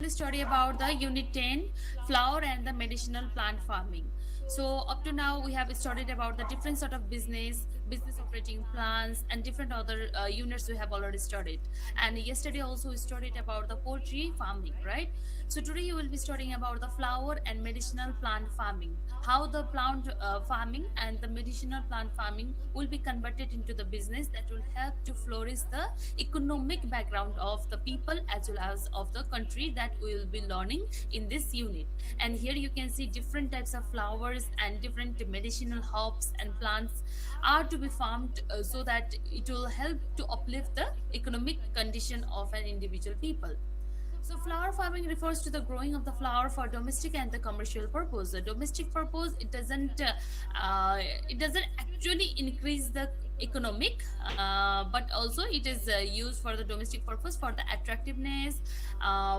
be study about the Unit 10, flower and the medicinal plant farming. So up to now we have studied about the different sort of business operating plans and different other units we have already studied. And yesterday also we studied about the poultry farming, right? So today you will be studying about the flower and medicinal plant farming, how the plant farming and the medicinal plant farming will be converted into the business that will help to flourish the economic background of the people as well as of the country that we will be learning in this unit. And here you can see different types of flowers and different medicinal herbs and plants are to be farmed so that it will help to uplift the economic condition of an individual people. So flower farming refers to the growing of the flower for domestic and the commercial purpose. The domestic purpose, it doesn't actually increase the economic, but also it is used for the domestic purpose, for the attractiveness,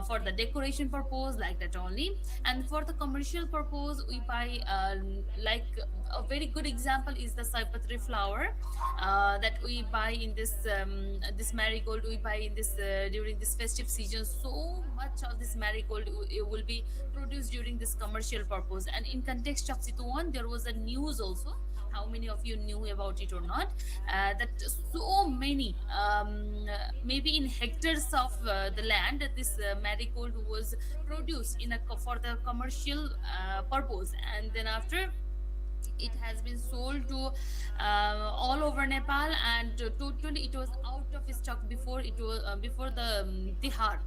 for the decoration purpose, like that only. And for the commercial purpose, we buy like a very good example is the Saipatri flower that we buy in this marigold we buy in this during this festive season. So much of this marigold will be produced during this commercial purpose. And in context of Chitwan, there was a news also. How many of you knew about it or not? That so many, maybe in hectares of the land, this marigold was produced in a for the commercial purpose, and then after it has been sold to all over Nepal, and totally it was out of stock before it was before the Tihar.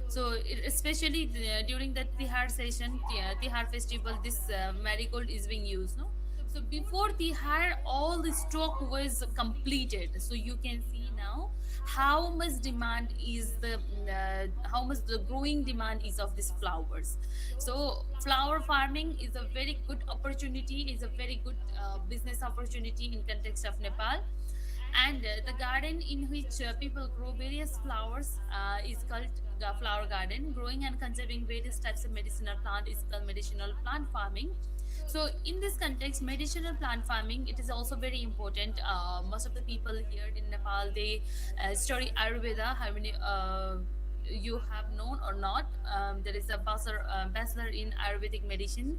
So especially during the Tihar session, Tihar festival, this marigold is being used. No, so before Tihar, all the stock was completed. So you can see now how much demand is the how much the growing demand is of these flowers. So flower farming is a very good opportunity, is a very good business opportunity in context of Nepal. And the garden in which people grow various flowers is called flower garden. Growing and conserving various types of medicinal plant is called medicinal plant farming. So in this context, medicinal plant farming, it is also very important. Most of the people here in Nepal, they study Ayurveda. How many you have known or not? There is a bachelor in Ayurvedic medicine,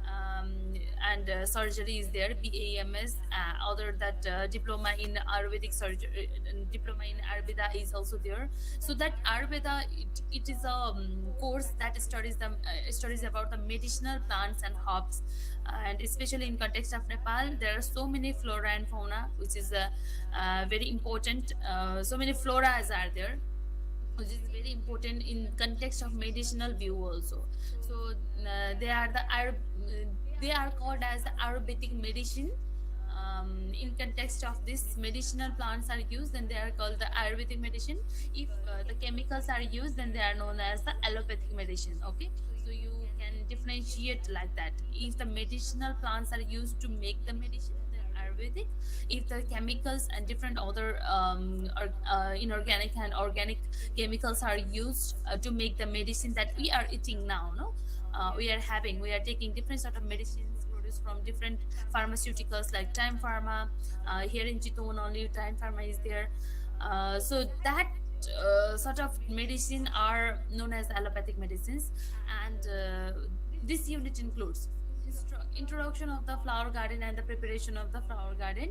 um, and surgery is there, BAMS. Other that diploma in Ayurvedic surgery, diploma in Ayurveda is also there. So that Ayurveda, it is a course that studies about the medicinal plants and herbs. And especially in context of Nepal, there are so many flora and fauna, which is very important. So many floras are there, which is very important in context of medicinal view also. So they are called as Ayurvedic medicine. In context of this, medicinal plants are used, then they are called the Ayurvedic medicine. If the chemicals are used, then they are known as the allopathic medicine. Okay, so you can differentiate like that. If the medicinal plants are used to make the medicine, Ayurvedic. If the chemicals and different other inorganic and organic chemicals are used to make the medicine that we are eating now, no, we are taking different sort of medicines produced from different pharmaceuticals like Time Pharma. Here in Chitwan only Time Pharma is there. So that sort of medicine are known as allopathic medicines. And this unit includes introduction of the flower garden and the preparation of the flower garden.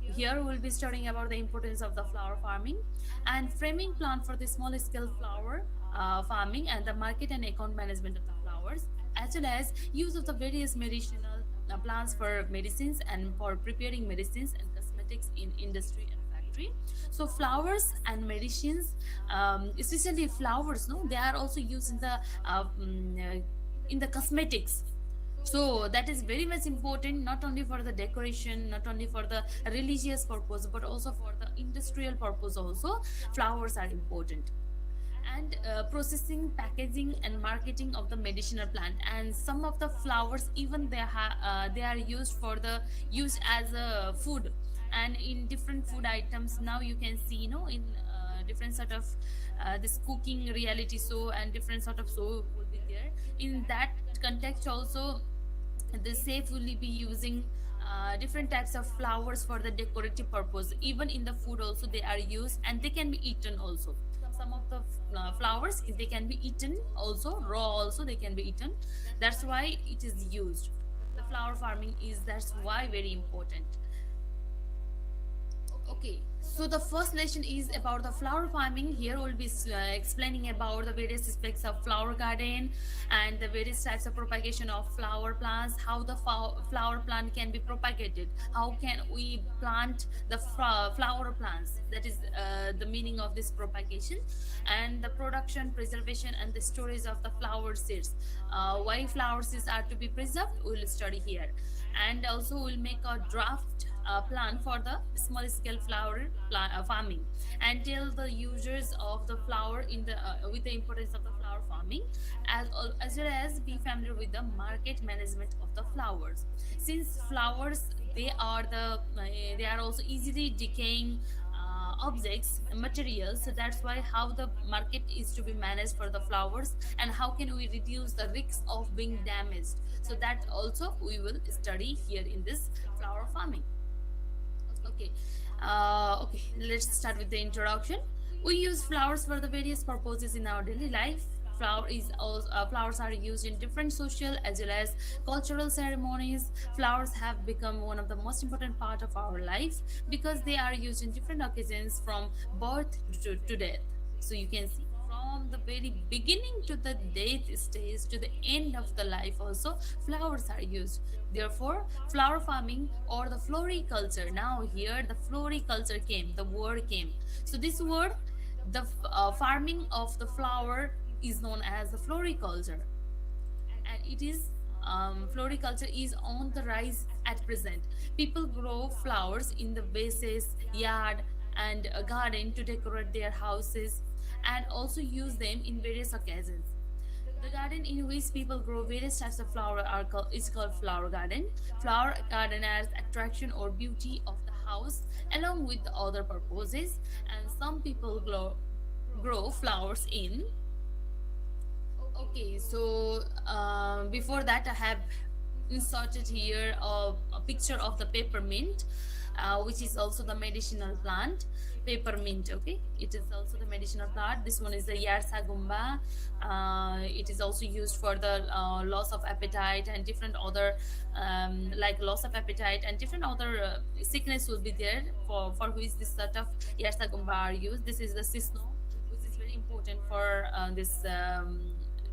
Here we'll be studying about the importance of the flower farming and framing plan for the small scale flower farming and the market and account management of the flowers, as well as use of the various medicinal plants for medicines and for preparing medicines and cosmetics in industry and factory. So flowers and medicines, especially flowers, no, they are also used in the cosmetics. So that is very much important, not only for the decoration, not only for the religious purpose, but also for the industrial purpose also. Flowers are important. And processing, packaging and marketing of the medicinal plant, and some of the flowers even they are used for the use as a food, and in different food items. Now you can see, you know, in different sort of this cooking reality show and different sort of show will be there. In that context also, the safe will be using different types of flowers for the decorative purpose. Even in the food also they are used, and they can be eaten also. some of the flowers, they can be eaten also, raw also they can be eaten. That's why it is used. The flower farming is, that's why very important. Okay, so the first lesson is about the flower farming. Here we'll be explaining about the various aspects of flower garden and the various types of propagation of flower plants, how the flower plant can be propagated, how can we plant the flower plants, that is the meaning of this propagation, and the production, preservation, and the storage of the flower seeds. Why flower seeds are to be preserved, we'll study here. And also we'll make a draft plan for the small scale flower farming, and tell the users of the flower in the with the importance of the flower farming, as well as be familiar with the market management of the flowers. Since flowers, they are also easily decaying objects and materials, so that's why how the market is to be managed for the flowers, and how can we reduce the risks of being damaged, so that also we will study here in this flower farming. Okay. Okay, let's start with the introduction. We use flowers for the various purposes in our daily life. Flowers are used in different social as well as cultural ceremonies. Flowers have become one of the most important part of our life because they are used in different occasions from birth to death. So you can see from the very beginning to the death stage to the end of the life also, flowers are used. Therefore, flower farming or the floriculture, now here the floriculture came, the word came. So this word, the farming of the flower, is known as the floriculture, and it is floriculture is on the rise at present. People grow flowers in the vases, yard, and a garden to decorate their houses, and also use them in various occasions. The garden in which people grow various types of flower is called flower garden. Flower garden as attraction or beauty of the house, along with the other purposes. And some people grow flowers in. Okay, so before that, I have inserted here a picture of the peppermint, which is also the medicinal plant. Peppermint, okay, it is also the medicinal plant. This one is the Yarsagumba. It is also used for the loss of appetite and different other, like loss of appetite and different other sickness will be there for which this sort of Yarsagumba are used. This is the Sisno, which is very important for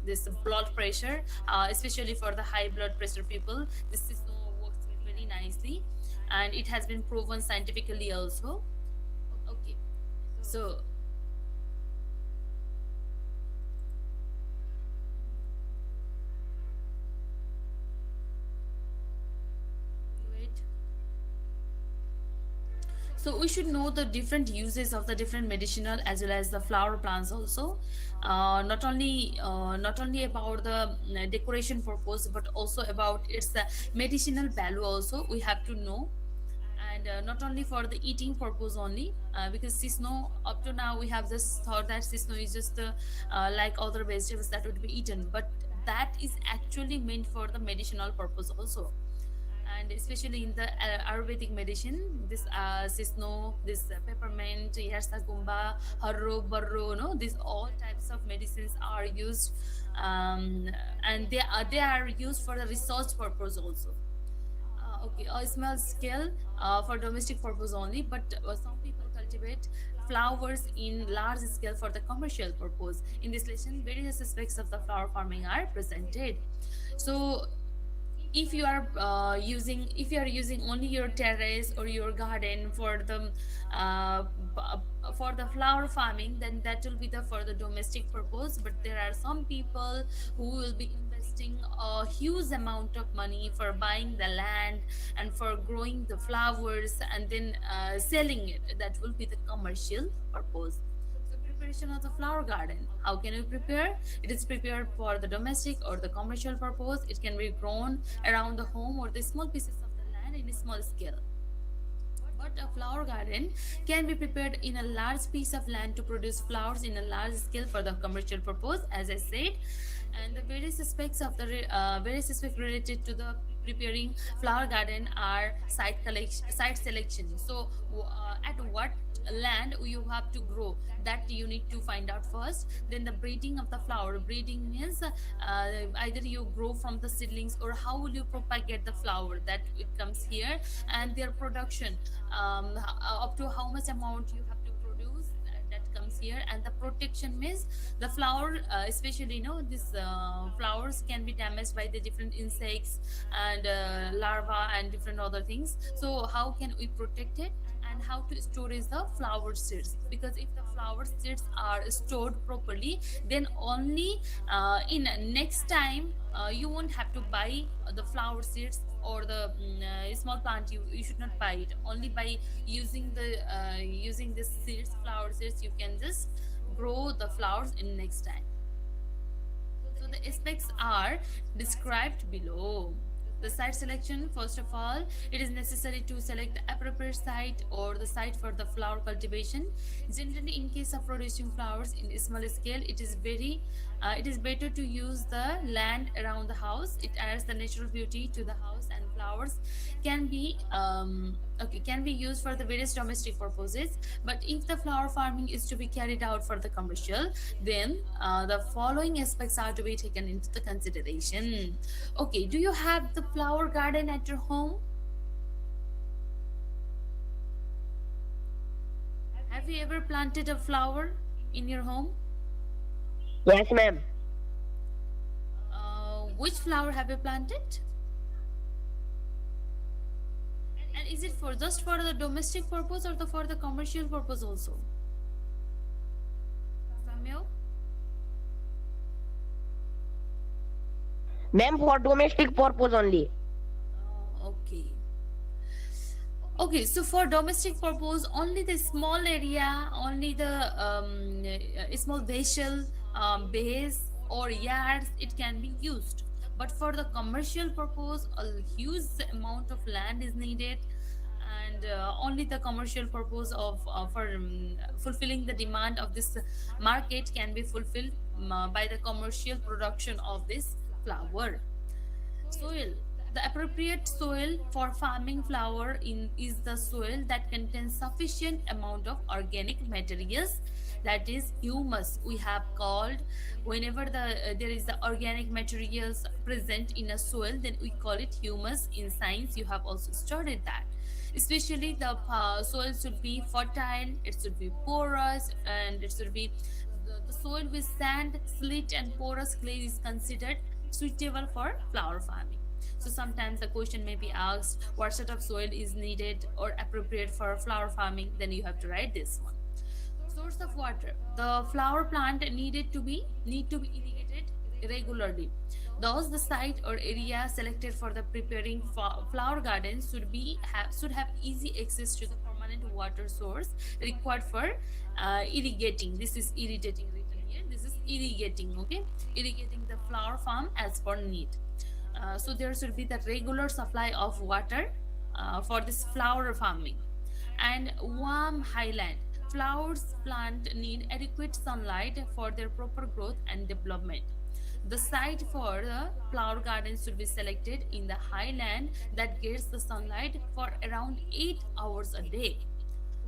this blood pressure, especially for the high blood pressure people. This system works very nicely, and it has been proven scientifically also. Okay, so wait. So we should know the different uses of the different medicinal as well as the flower plants also. Not only about the decoration purpose, but also about its medicinal value also we have to know. And not only for the eating purpose only, because sisno, up to now we have just thought that sisno is just like other vegetables that would be eaten, but that is actually meant for the medicinal purpose also. And especially in the Ayurvedic medicine, this sisno, this peppermint, yarsagumba, harro, barro, no, these all types of medicines are used, and they are used for the research purpose also. Okay, a small scale for domestic purpose only, but some people cultivate flowers in large scale for the commercial purpose. In this lesson, various aspects of the flower farming are presented. So if you are using only your terrace or your garden for the for the flower farming, then that will be the for the domestic purpose. But there are some people who will be investing a huge amount of money for buying the land and for growing the flowers and then selling it. That will be the commercial purpose. So preparation of the flower garden. How can we prepare? It is prepared for the domestic or the commercial purpose. It can be grown around the home or the small pieces of the land in a small scale. But a flower garden can be prepared in a large piece of land to produce flowers in a large scale for the commercial purpose, as I said. And the various aspects of the various aspects related to the preparing flower garden are site selection. So at what land you have to grow, that you need to find out first. Then the breeding of the flower. Breeding means either you grow from the seedlings, or how will you propagate the flower, that it comes here. And their production, up to how much amount you have to produce, that comes here. And the protection means the flower, especially these flowers can be damaged by the different insects and larvae and different other things. So how can we protect it? And how to storage the flower seeds, because if the flower seeds are stored properly, then only in next time you won't have to buy the flower seeds, or the small plant. You should not buy it. Only by using the seeds, flower seeds, you can just grow the flowers in next time. So the aspects are described below. The site selection, first of all, it is necessary to select the appropriate site or the site for the flower cultivation. Generally, in case of producing flowers in a small scale, it is better to use the land around the house. It adds the natural beauty to the house, and flowers can be can be used for the various domestic purposes. But if the flower farming is to be carried out for the commercial, then the following aspects are to be taken into the consideration. Okay, do you have the flower garden at your home? Have you ever planted a flower in your home? Yes, ma'am. Which flower have you planted? And is it for just for the domestic purpose, or for the commercial purpose also? Samyo? Ma'am, for domestic purpose only. Okay. Okay, so for domestic purpose, only the small area, only the small vessel, base or yards, it can be used. But for the commercial purpose, a huge amount of land is needed, and only the commercial purpose of for fulfilling the demand of this market can be fulfilled by the commercial production of this flower. Soil. The appropriate soil for farming flower is the soil that contains sufficient amount of organic materials, that is humus we have called. Whenever there is the organic materials present in a soil, then we call it humus. In science you have also studied that. Especially the soil should be fertile, it should be porous, and it should be the soil with sand, slit and porous clay is considered suitable for flower farming. So sometimes the question may be asked, what sort of soil is needed or appropriate for flower farming? Then you have to write this one. Source of water. The flower plant need to be irrigated regularly. Thus, the site or area selected for the preparing flower garden should have easy access to the permanent water source required for irrigating. This is irrigating written here. This is irrigating. Okay, irrigating the flower farm as per need. So there should be the regular supply of water for this flower farming. And warm highland. Flowers plant need adequate sunlight for their proper growth and development. The site for the flower garden should be selected in the highland that gets the sunlight for around 8 hours a day.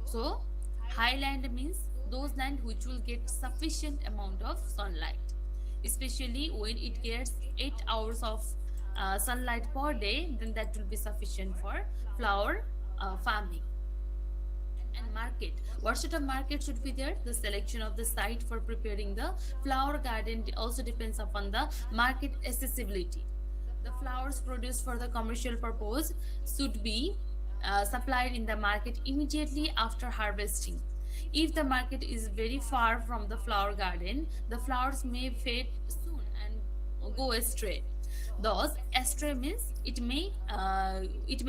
So highland means those land which will get sufficient amount of sunlight, especially when it gets 8 hours of sunlight per day, then that will be sufficient for flower farming. And market. What sort of market should be there? The selection of the site for preparing the flower garden also depends upon the market accessibility. The flowers produced for the commercial purpose should be supplied in the market immediately after harvesting. If the market is very far from the flower garden, the flowers may fade soon and go astray. Thus, astray means it may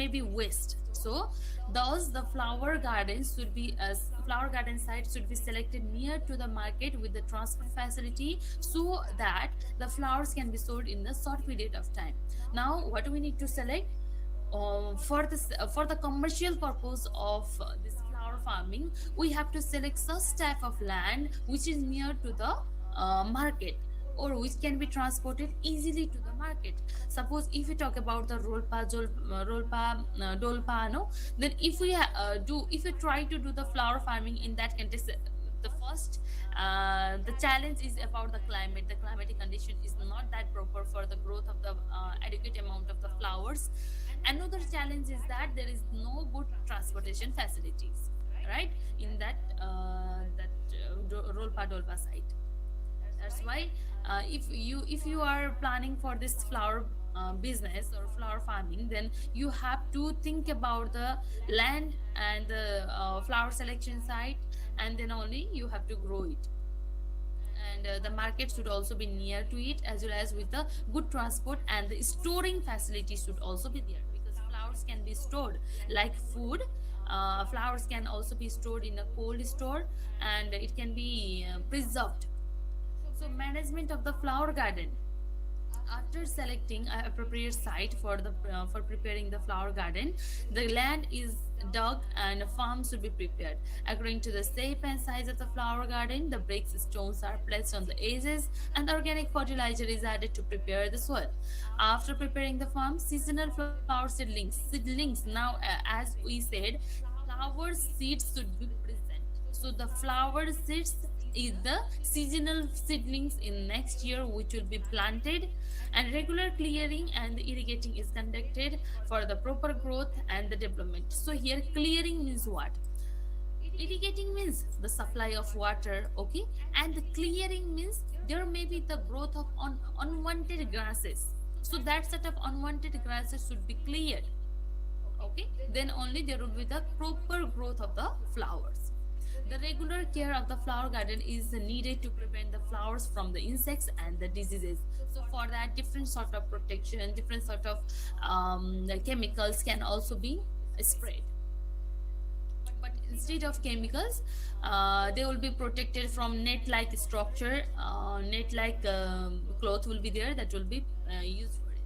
be waste. So, thus the flower garden site should be selected near to the market with the transport facility, so that the flowers can be sold in a short period of time. Now, what do we need to select? For the commercial purpose of this flower farming, we have to select such type of land which is near to the market. or which can be transported easily to the market. Suppose if we talk about the dolpa, no, then if we if we try to do the flower farming in that context, the first the challenge is about the climate. The climatic condition is not that proper for the growth of the adequate amount of the flowers. Another challenge is that there is no good transportation facilities, right, in that rolpa dolpa site. That's why if you are planning for this flower business or flower farming, then you have to think about the land and the flower selection site, and then only you have to grow it. And the market should also be near to it, as well as with the good transport, and the storing facility should also be there, because flowers can be stored like food. Flowers can also be stored in a cold store, and it can be preserved. So management of the flower garden. After selecting an appropriate site for preparing the flower garden, the land is dug and a farm should be prepared. According to the shape and size of the flower garden, the bricks stones are placed on the edges, and organic fertilizer is added to prepare the soil. After preparing the farm, seasonal flower seedlings. Now, as we said, flower seeds should be present. So the flower seeds is the seasonal seedlings in next year which will be planted, and regular clearing and irrigating is conducted for the proper growth and the development. So here clearing means what? Irrigating means the supply of water, okay, and the clearing means there may be the growth of unwanted grasses. So that set of unwanted grasses should be cleared, okay, then only there will be the proper growth of the flowers. The regular care of the flower garden is needed to prevent the flowers from the insects and the diseases. So for that, different sort of protection, different sort of chemicals can also be sprayed. But instead of chemicals, they will be protected from net-like structure. Net-like cloth will be there that will be used for it.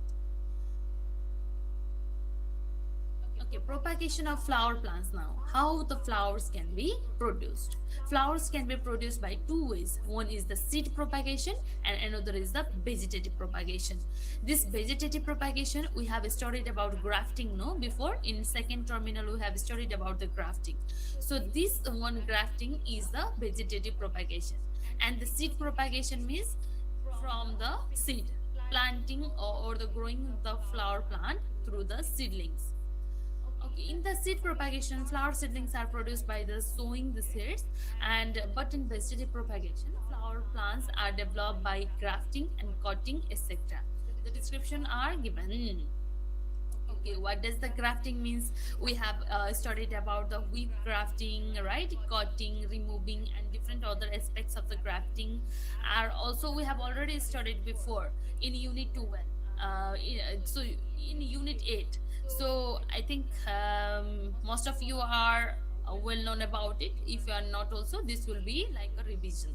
Okay, propagation of flower plants now. How the flowers can be produced? Flowers can be produced by two ways. One is the seed propagation, and another is the vegetative propagation. This vegetative propagation, we have studied about grafting, no? Before, in second terminal, we have studied about the grafting. So this one grafting is the vegetative propagation. And the seed propagation means from the seed, planting or the growing the flower plant through the seedlings. Okay, in the seed propagation, flower seedlings are produced by the sowing the seeds, and but in vegetative propagation, flower plants are developed by grafting and cutting, etc. The description are given. Okay, what does the grafting means? We have studied about the whip grafting, right? Cutting, removing, and different other aspects of the grafting. Are also we have already studied before in Unit 12. So in Unit 8. So I think most of you are well known about it. If you are not, also this will be like a revision.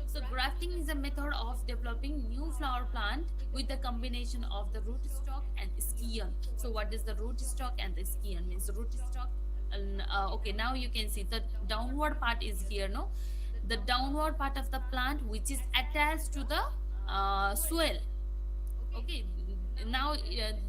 So grafting is a method of developing new flower plant with the combination of the rootstock and scion. So what is the rootstock and the scion means? Rootstock, and okay, now you can see the downward part is here, no? The downward part of the plant which is attached to the soil. Okay, now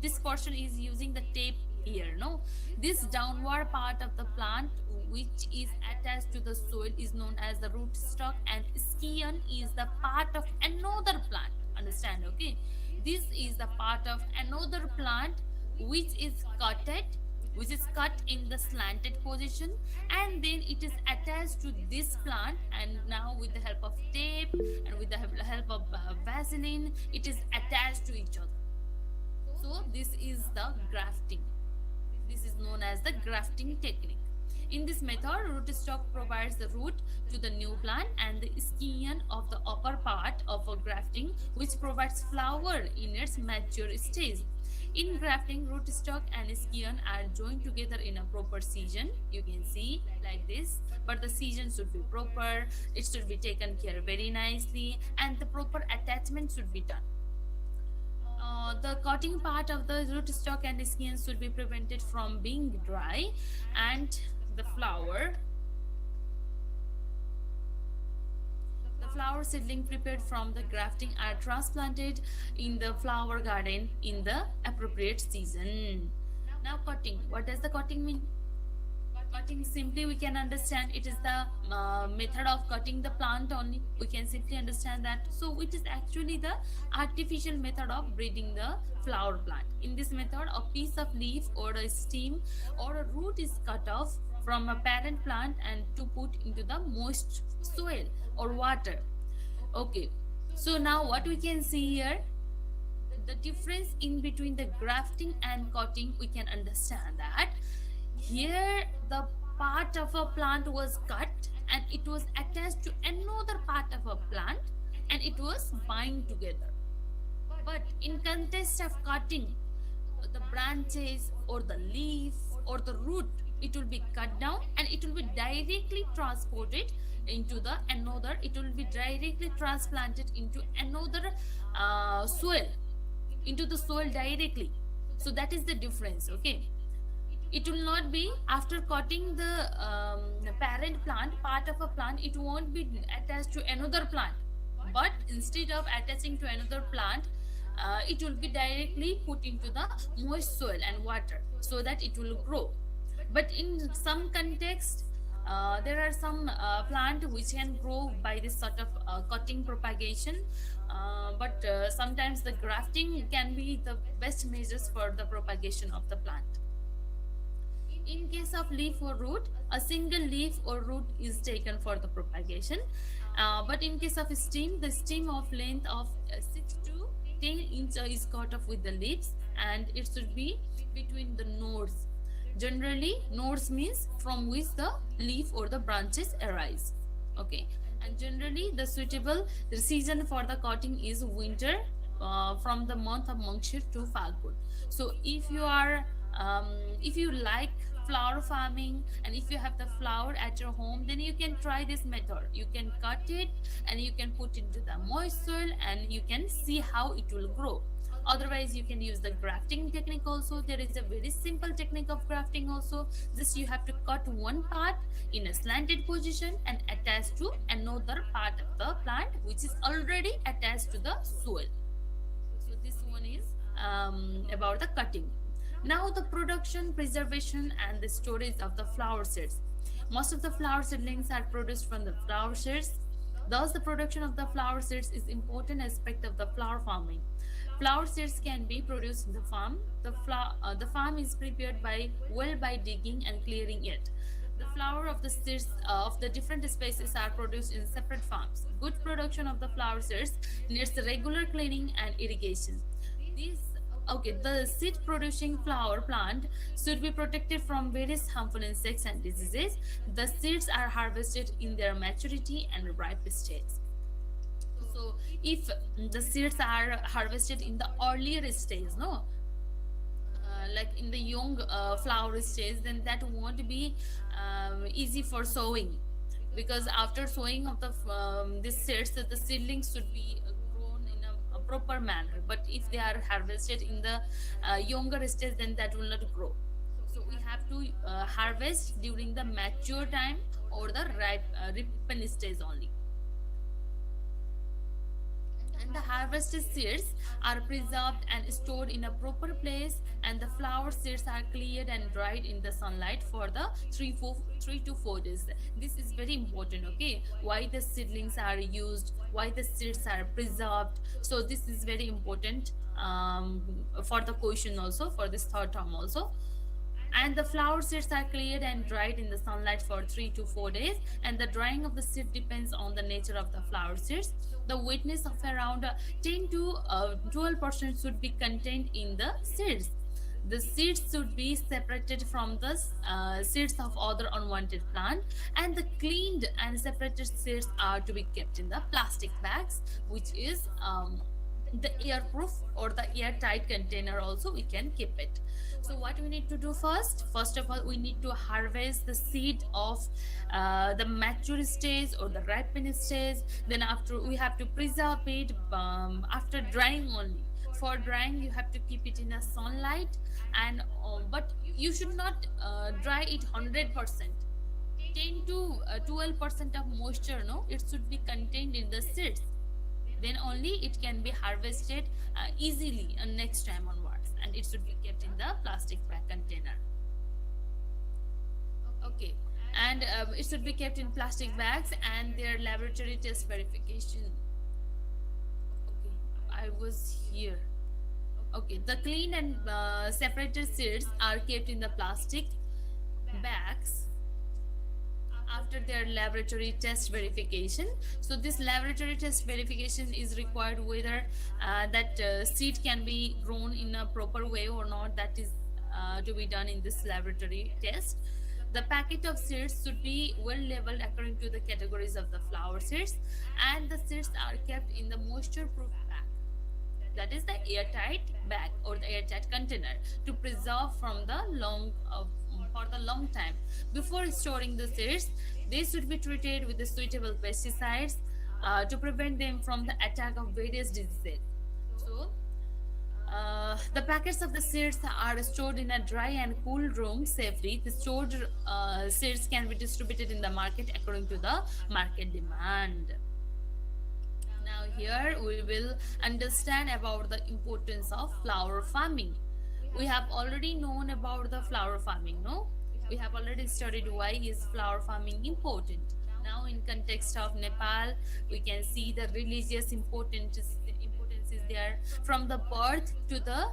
this portion is using the tape here, no? This downward part of the plant which is attached to the soil is known as the rootstock, and scion is the part of another plant, understand? Okay, this is the part of another plant which is cutted, which is cut in the slanted position, and then it is attached to this plant, and now with the help of tape and with the help of vaseline, it is attached to each other. So this is the grafting. This is known as the grafting technique. In this method, rootstock provides the root to the new plant, and the scion of the upper part of a grafting which provides flower in its mature stage. In grafting, rootstock and scion are joined together in a proper season. You can see like this, but the season should be proper, it should be taken care very nicely, and the proper attachment should be done. The cutting part of the rootstock and scion should be prevented from being dry, and the flower flower seedling prepared from the grafting are transplanted in the flower garden in the appropriate season. Now, cutting. What does the cutting mean? Cutting, simply we can understand it is the method of cutting the plant only. We can simply understand that. So it is actually the artificial method of breeding the flower plant. In this method, a piece of leaf or a stem or a root is cut off from a parent plant and to put into the moist soil or water. Okay, so now what we can see here, the difference in between the grafting and cutting, we can understand that here the part of a plant was cut and it was attached to another part of a plant and it was bind together. But in context of cutting, the branches or the leaf or the root, it will be cut down and it will be directly transported into the another, it will be directly transplanted into another soil, into the soil directly. So that is the difference. Okay, it will not be after cutting the parent plant, part of a plant, it won't be attached to another plant, but instead of attaching to another plant, it will be directly put into the moist soil and water so that it will grow. But in some context, there are some plant which can grow by this sort of cutting propagation, but sometimes the grafting can be the best measures for the propagation of the plant. In case of leaf or root, a single leaf or root is taken for the propagation. But in case of stem, the stem of length of 6 to 10 inch is cut off with the leaves and it should be between the nodes. Generally, nodes means from which the leaf or the branches arise. Okay, and generally the season for the cutting is winter, from the month of Mangshir to Falgun. So if you like flower farming and if you have the flower at your home, then you can try this method. You can cut it and you can put into the moist soil and you can see how it will grow. Otherwise, you can use the grafting technique also. There is a very simple technique of grafting also. Just you have to cut one part in a slanted position and attach to another part of the plant which is already attached to the soil. So this one is about the cutting. Now the production, preservation and the storage of the flower seeds. Most of the flower seedlings are produced from the flower seeds. Thus, the production of the flower seeds is important aspect of the flower farming. Flower seeds can be produced in the farm. The farm is prepared by digging and clearing it. The flower of the seeds of the different species are produced in separate farms. Good production of the flower seeds needs regular cleaning and irrigation. These the seed producing flower plant should be protected from various harmful insects and diseases. The seeds are harvested in their maturity and ripe stage. So if the seeds are harvested in the earlier stage, no, like in the young flower stage, then that won't be easy for sowing, because after sowing of the this seeds, the seedlings should be grown in a proper manner. But if they are harvested in the younger stage, then that will not grow. So we have to harvest during the mature time or the ripen stage only. And the harvested seeds are preserved and stored in a proper place, and the flower seeds are cleared and dried in the sunlight for the 3 to 4 days. This is very important. Okay, why the seedlings are used, why the seeds are preserved. So this is very important for the question also, for this third term also. And the flower seeds are cleared and dried in the sunlight for 3 to 4 days, and the drying of the seed depends on the nature of the flower seeds. The wetness of around 10 to 12% should be contained in the seeds. The seeds should be separated from the seeds of other unwanted plant, and the cleaned and separated seeds are to be kept in the plastic bags, which is the airproof or the airtight container also we can keep it. So what we need to do first of all, we need to harvest the seed of the mature stage or the ripen stage. Then after, we have to preserve it after drying only. For drying, you have to keep it in a sunlight, and but you should not dry it 100%. 10 to 12% of moisture, no, it should be contained in the seeds. Then only it can be harvested easily next time onwards, and it should be kept in the plastic bag container. Okay, and it should be kept in plastic bags and their laboratory test verification. Okay, I was here. Okay, the clean and separated seeds are kept in the plastic bags after their laboratory test verification. So this laboratory test verification is required whether that seed can be grown in a proper way or not. That is to be done in this laboratory test. The packet of seeds should be well labeled according to the categories of the flower seeds, and the seeds are kept in the moisture proof bag, that is the airtight bag or the airtight container, to preserve from the long for the long time. Before storing the seeds, they should be treated with the suitable pesticides to prevent them from the attack of various diseases. So the packets of the seeds are stored in a dry and cool room safely. The stored seeds can be distributed in the market according to the market demand. Now here we will understand about the importance of flower farming. We have already known about the flower farming, no? We have already studied why is flower farming important. Now in context of Nepal, we can see the religious importance is there. From the birth to the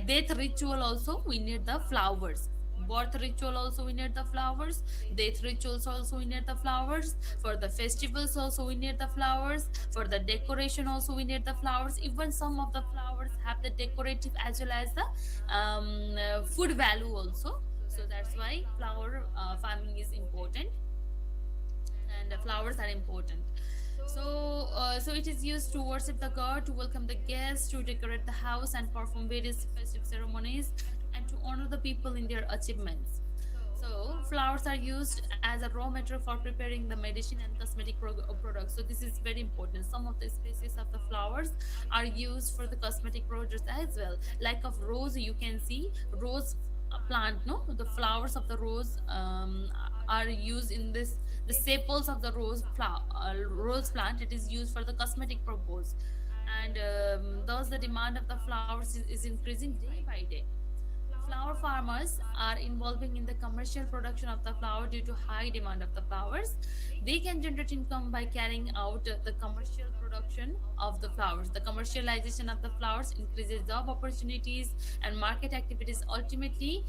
death ritual also we need the flowers. Birth ritual also we need the flowers, death rituals also we need the flowers, for the festivals also we need the flowers, for the decoration also we need the flowers. Even some of the flowers have the decorative as well as the food value also. So that's why flower farming is important, and flowers are important. So it is used to worship the god, to welcome the guests, to decorate the house, and perform various festive ceremonies, and to honor the people in their achievements. So flowers are used as a raw material for preparing the medicine and cosmetic products. So this is very important. Some of the species of the flowers are used for the cosmetic products as well. Like of rose, you can see rose plant, no, the flowers of the rose are used in this, the sepals of the rose plant, it is used for the cosmetic purpose. And thus the demand of the flowers is increasing day by day. Flower farmers are involving in the commercial production of the flower. Due to high demand of the flowers, they can generate income by carrying out the commercial production of the flowers. The commercialization of the flowers increases job opportunities and market activities, ultimately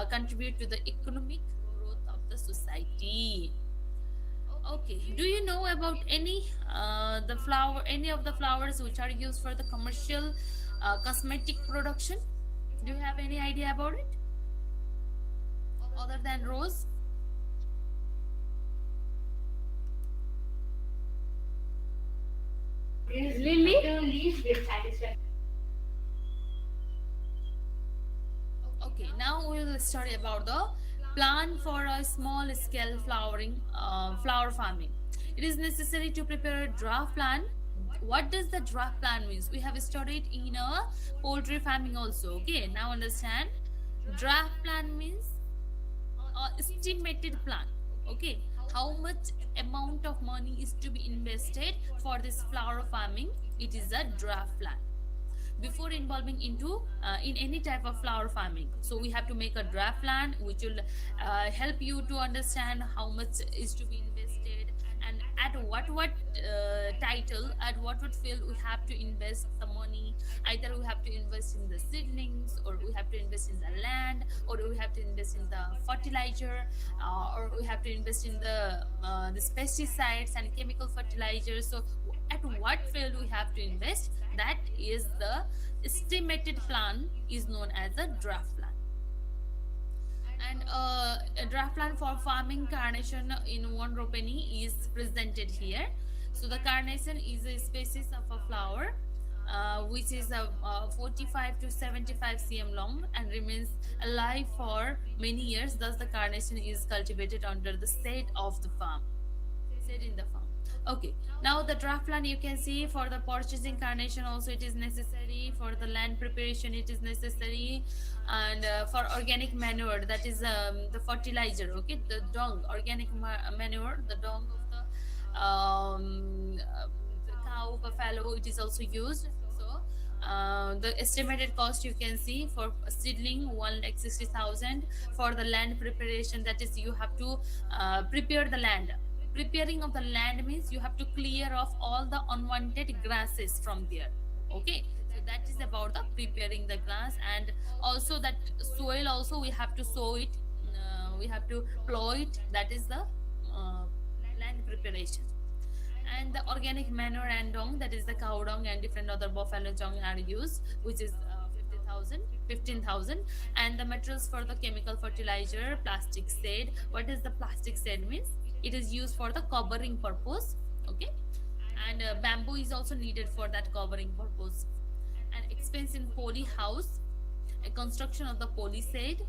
contribute to the economic growth of the society. Okay, do you know about any of the flowers which are used for the commercial cosmetic production? Do you have any idea about it other than rose? Okay, now we will study about the plan for a small scale flower farming. It is necessary to prepare a draft plan. What does the draft plan means? We have studied in a poultry farming also. Okay, now understand. Draft plan means estimated plan. Okay, how much amount of money is to be invested for this flower farming? It is a draft plan before involving into in any type of flower farming. So we have to make a draft plan which will help you to understand how much is to be invested, and at what title, at what field we have to invest the money. Either we have to invest in the seedlings, or we have to invest in the land, or we have to invest in the fertilizer, or we have to invest in the pesticides and chemical fertilizers. So at what field we have to invest, that is the estimated plan, is known as a draft plan. And a draft plan for farming carnation in one ropeni is presented here. So the carnation is a species of a flower which is 45 to 75 cm long and remains alive for many years. Thus the carnation is cultivated under the shade of the farm, shade in the farm. Okay, now the draft plan you can see for the purchasing carnation also it is necessary, for the land preparation it is necessary, and for organic manure, that is the fertilizer, okay, the dung, organic manure, the dung of the cow, buffalo, it is also used. So the estimated cost you can see for seedling 1,60,000. For the land preparation, that is you have to prepare the land. Preparing of the land means you have to clear off all the unwanted grasses from there, okay. So that is about the preparing the grass, and also that soil also we have to sow it, we have to plow it, that is the land preparation. And the organic manure and dung, that is the cow dung and different other buffalo dung are used, which is 50,000, 15,000. And the materials for the chemical fertilizer, plastic shade. What is the plastic shade means? It is used for the covering purpose, okay. And bamboo is also needed for that covering purpose. And expense in poly house, a construction of the poly shade,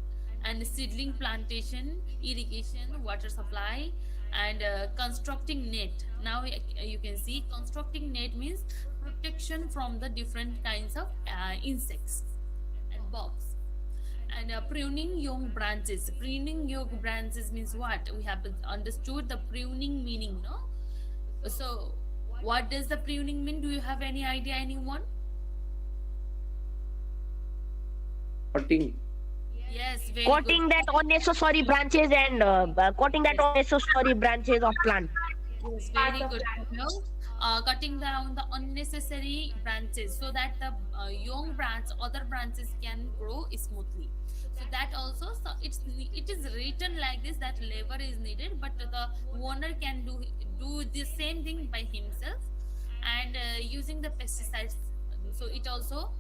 and seedling plantation, irrigation, water supply, and constructing net. Now you can see constructing net means protection from the different kinds of insects and bugs. And pruning young branches. Pruning young branches means what? We have understood the pruning meaning, no? So, what does the pruning mean? Do you have any idea, anyone? Cutting. Yes, very good. Cutting that unnecessary branches and cutting that Yes. unnecessary branches of plant. Yes, very good. Kapil. Cutting down the unnecessary branches so that the young branch, other branches can grow smoothly. So that also, so it is written like this that labor is needed, but the owner can do the same thing by himself, and using the pesticides. So it also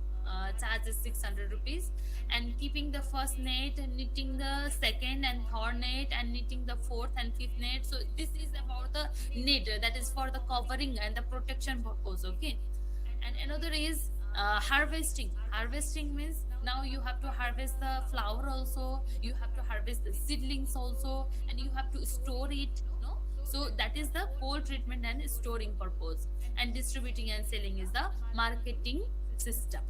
charges 600 rupees, and keeping the first net, and knitting the second and third net, and knitting the fourth and fifth net. So this is about the knit, that is for the covering and the protection purpose, okay. And another is harvesting. Harvesting means now you have to harvest the flower also, you have to harvest the seedlings also, and you have to store it, no. So that is the cold treatment and storing purpose. And distributing and selling is the marketing system.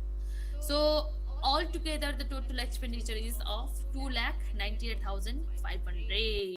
So altogether the total expenditure is of 2,98,500.